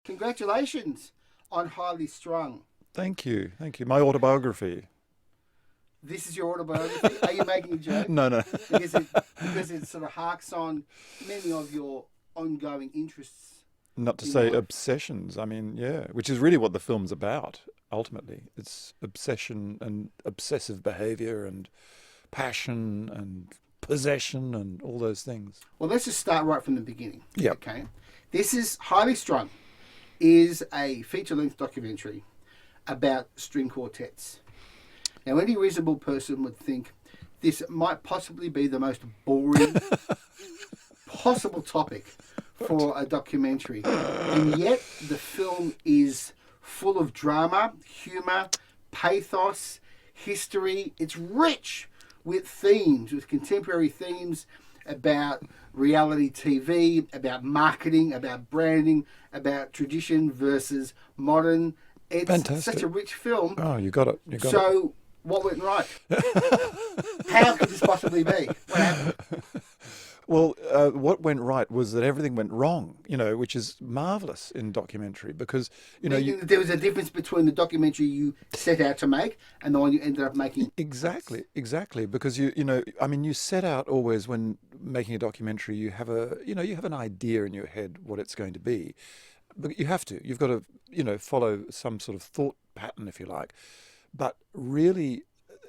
Congratulations on Highly Strung. Thank you. Thank you. My autobiography. This is your autobiography? Are you making a joke? No, no. Because it sort of harks on many of your ongoing interests. Not to in say life. obsessions. I mean, yeah, which is really what the film's about, ultimately. It's obsession and obsessive behavior and passion and possession and all those things. Well, let's just start right from the beginning. Yep. Okay. This is Highly Strung, is a feature-length documentary about string quartets. Now, any reasonable person would think this might possibly be the most boring possible topic for a documentary. And yet, the film is full of drama, humour, pathos, history. It's rich with themes, with contemporary themes about reality TV, about marketing, about branding, about tradition versus modern. It's Fantastic. such a rich film. Oh, you got it. You got it. So, what went right? How could this possibly be? What happened? Well, what went right was that everything went wrong, which is marvelous in documentary because, There was a difference between the documentary you set out to make and the one you ended up making. Exactly, because you set out always when making a documentary, you have an idea in your head what it's going to be, but you've got to, follow some sort of thought pattern, if you like, but really,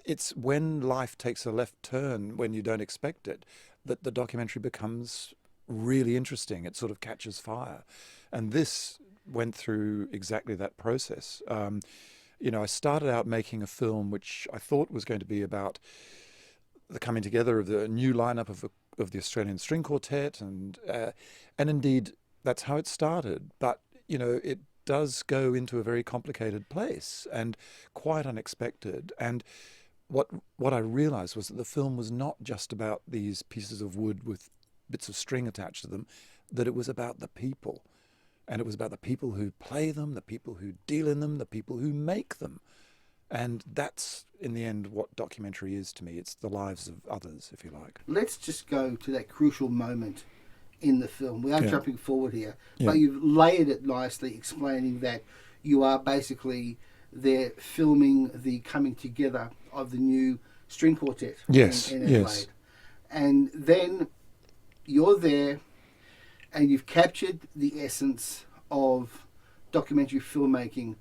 it's when life takes a left turn when you don't expect it that the documentary becomes really interesting. It sort of catches fire, and this went through exactly that process. I started out making a film which I thought was going to be about the coming together of the new lineup of the Australian String Quartet, and indeed that's how it started. But it does go into a very complicated place and quite unexpected. And what I realized was that the film was not just about these pieces of wood with bits of string attached to them, that it was about the people. And it was about the people who play them, the people who deal in them, the people who make them. And that's, in the end, what documentary is to me. It's the lives of others, if you like. Let's just go to that crucial moment in the film without jumping forward here. Yeah. But you've layered it nicely, explaining that you are basically there filming the coming together of the new string quartet Yes, in Adelaide. yes. And then you're there and you've captured the essence of documentary filmmaking,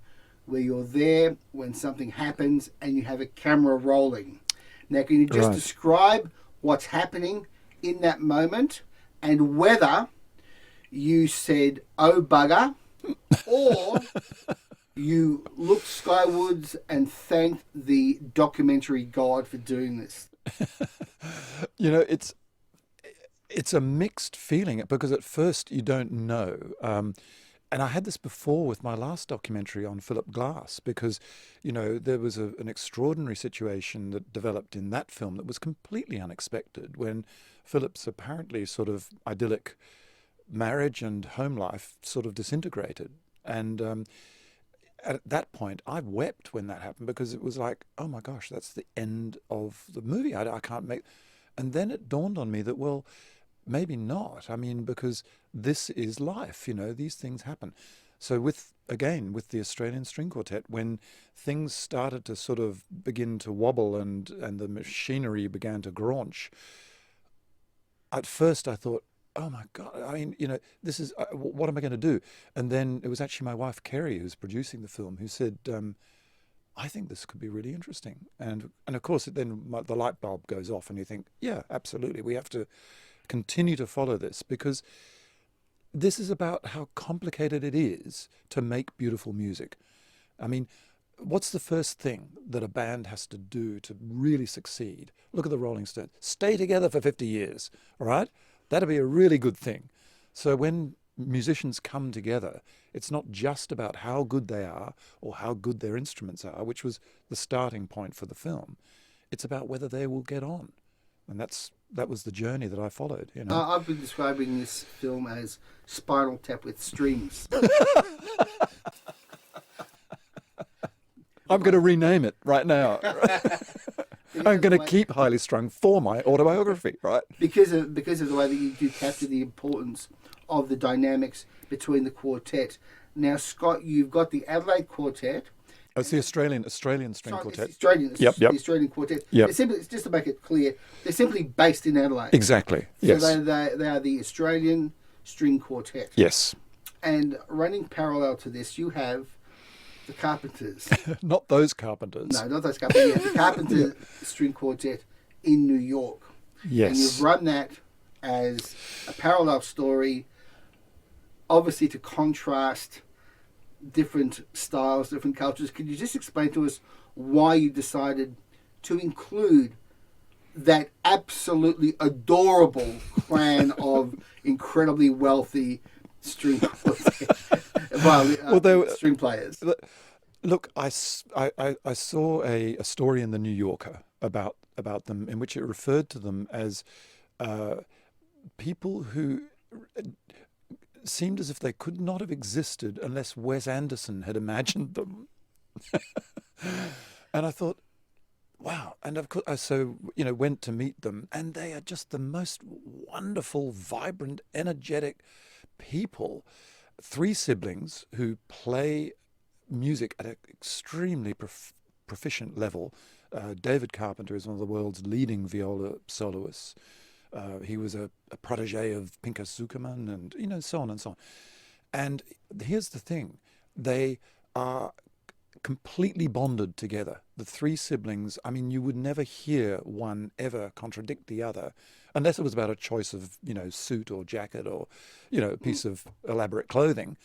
where you're there when something happens and you have a camera rolling. Now, can you just describe what's happening in that moment and whether you said, "Oh, bugger," or you looked skywards and thanked the documentary god for doing this? It's a mixed feeling because at first you don't know. And I had this before with my last documentary on Philip Glass because, there was an extraordinary situation that developed in that film that was completely unexpected when Philip's apparently sort of idyllic marriage and home life sort of disintegrated. And at that point, I wept when that happened because it was like, oh my gosh, that's the end of the movie. I can't make... And then it dawned on me that, well, maybe not. I mean, because this is life, these things happen. So with the Australian String Quartet, when things started to sort of begin to wobble and the machinery began to graunch, at first I thought, oh my God, I mean, this is, what am I going to do? And then it was actually my wife, Kerry, who's producing the film, who said, I think this could be really interesting. And of course, then the light bulb goes off and you think, yeah, absolutely. We have to continue to follow this because this is about how complicated it is to make beautiful music. I mean, what's the first thing that a band has to do to really succeed? Look at the Rolling Stones. Stay together for 50 years, all right? That'd be a really good thing. So when musicians come together, it's not just about how good they are or how good their instruments are, which was the starting point for the film. It's about whether they will get on. And that was the journey that I followed. I've been describing this film as Spinal Tap With Strings. I'm going to rename it right now. I'm going to keep Highly Strung for my autobiography, right? Because of the way that you do capture the importance of the dynamics between the quartet. Now, Scott, you've got the Adelaide Quartet. Oh, it's the Australian String Sorry, Quartet. it's Australian, Yep, the yep, Australian Quartet. yep. It's just to make it clear, they're simply based in Adelaide. Exactly. So Yes. they are the Australian String Quartet. Yes. And running parallel to this, you have the Carpenters. Not those Carpenters. No, not those Carpenters. Yeah, the Carpenter String Quartet in New York. Yes. And you've run that as a parallel story, obviously to contrast different styles, different cultures. Could you just explain to us why you decided to include that absolutely adorable clan of incredibly wealthy string string players? Look, I saw a story in the New Yorker about them in which it referred to them as people who seemed as if they could not have existed unless Wes Anderson had imagined them. And I thought, wow. And of course, went to meet them, and they are just the most wonderful, vibrant, energetic people. 3 siblings who play music at an extremely proficient level. David Carpenter is one of the world's leading viola soloists. He was a protege of Pinchas Zukerman, and so on and so on. And here's the thing: they are completely bonded together. The 3 siblings. I mean, you would never hear one ever contradict the other, unless it was about a choice of suit or jacket or a piece of elaborate clothing.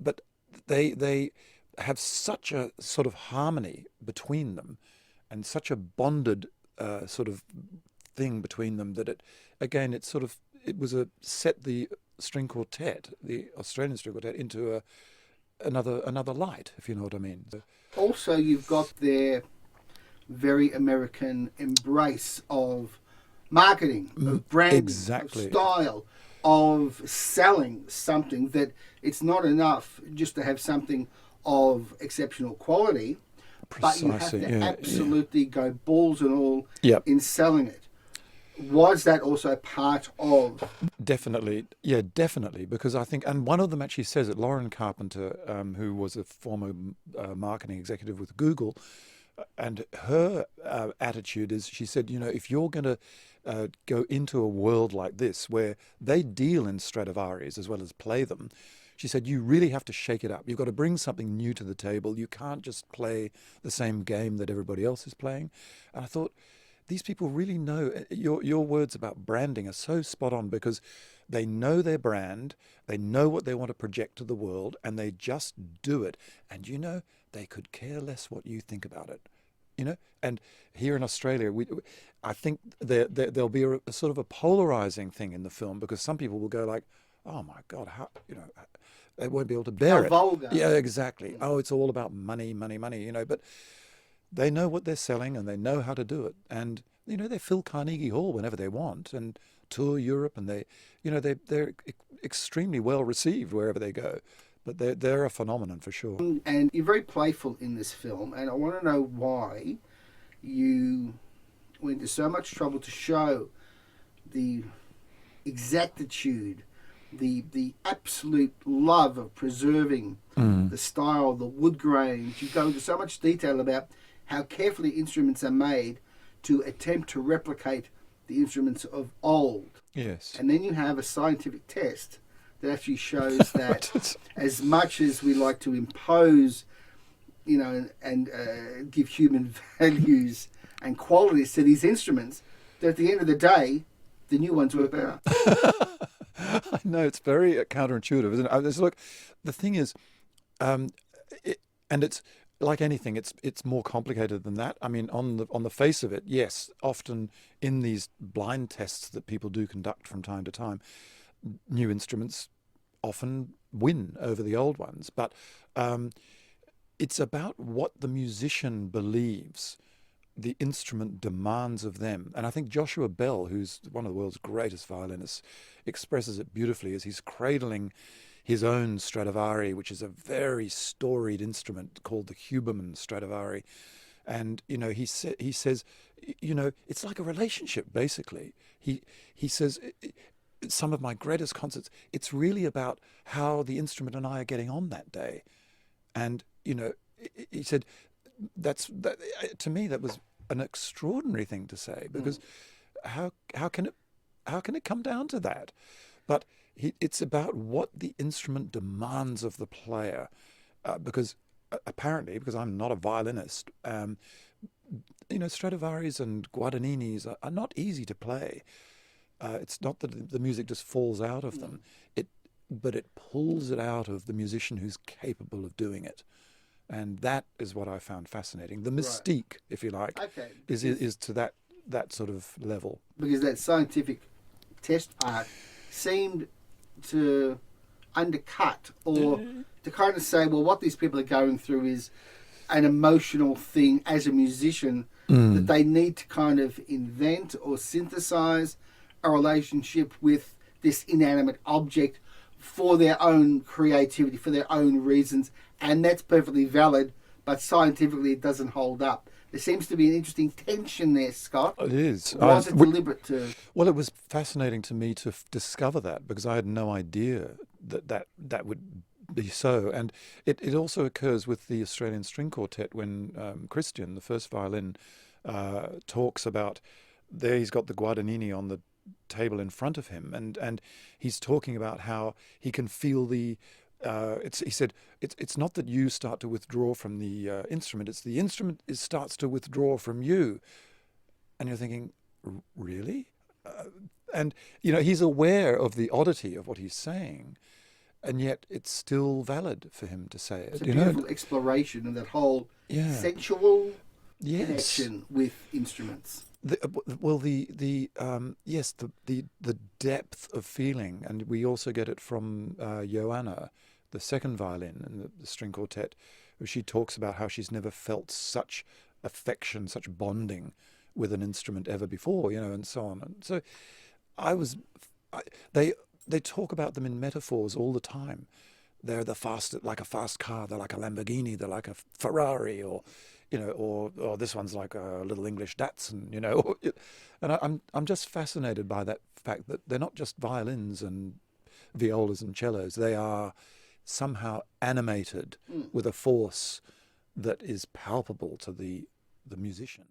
But they have such a sort of harmony between them, and such a bonded sort of thing between them that it was set the string quartet, the Australian String Quartet, into another light, if you know what I mean. Also, you've got their very American embrace of marketing, of branding, exactly. of style, of selling something, that it's not enough just to have something of exceptional quality, but you have to absolutely go balls and all in selling it. Was that also part of? Definitely, because I think, and one of them actually says it, Lauren Carpenter, who was a former marketing executive with Google, and her attitude is, she said, if you're going to go into a world like this where they deal in Stradivarius as well as play them, she said, you really have to shake it up. You've got to bring something new to the table. You can't just play the same game that everybody else is playing. And I thought, these people really know. Your words about branding are so spot on, because they know their brand, they know what they want to project to the world, and they just do it. And they could care less what you think about it. And here in Australia, I think there'll be a sort of a polarizing thing in the film, because some people will go like, oh my God, how they won't be able to bear it. Vulgar. Yeah, exactly. Oh, it's all about money, but they know what they're selling, and they know how to do it. And they fill Carnegie Hall whenever they want and tour Europe, and they're extremely well received wherever they go. But they're a phenomenon for sure. And you're very playful in this film, and I want to know why you went to so much trouble to show the exactitude, the absolute love of preserving the style, the wood grains. You go into so much detail about how carefully instruments are made to attempt to replicate the instruments of old. Yes. And then you have a scientific test that actually shows that as much as we like to impose, and give human values and qualities to these instruments, that at the end of the day, the new ones work better. I know, it's very counterintuitive, isn't it? Look, the thing is, and it's like anything, it's more complicated than that. I mean, on the face of it, yes, often in these blind tests that people do conduct from time to time, new instruments often win over the old ones. But it's about what the musician believes the instrument demands of them. And I think Joshua Bell, who's one of the world's greatest violinists, expresses it beautifully as he's cradling his own Stradivari, which is a very storied instrument called the Huberman Stradivari. And, he says, it's like a relationship, basically. He says, some of my greatest concerts, it's really about how the instrument and I are getting on that day. And, he said, that to me, that was an extraordinary thing to say, because how can it come down to that? But it's about what the instrument demands of the player, because apparently, because I'm not a violinist, Stradivarius and Guadagninis are not easy to play. It's not that the music just falls out of them, but it pulls it out of the musician who's capable of doing it. And that is what I found fascinating. The mystique, if you like, is to that sort of level. Because that scientific test part seemed to undercut, or to kind of say, well, what these people are going through is an emotional thing as a musician, that they need to kind of invent or synthesize a relationship with this inanimate object for their own creativity, for their own reasons, and that's perfectly valid, but scientifically it doesn't hold up. There seems to be an interesting tension there, Scott. It is. Was it deliberate to... Well, it was fascinating to me to discover that, because I had no idea that would be so. And it also occurs with the Australian String Quartet when Christian, the first violin, talks about, there he's got the Guadagnini on the table in front of him, and he's talking about how he can feel the he said it's not that you start to withdraw from the instrument, it's the instrument starts to withdraw from you. And you're thinking, really? And he's aware of the oddity of what he's saying, and yet it's still valid for him to say it. It's a beautiful exploration of that whole sensual connection with instruments. The depth of feeling, and we also get it from Joanna, the second violin in the string quartet, where she talks about how she's never felt such affection, such bonding with an instrument ever before, and so on. And so they talk about them in metaphors all the time. They're like a fast car, they're like a Lamborghini, they're like a Ferrari, or this one's like a little English Datsun, and I'm just fascinated by that fact that they're not just violins and violas and cellos. They are somehow animated with a force that is palpable to the musician.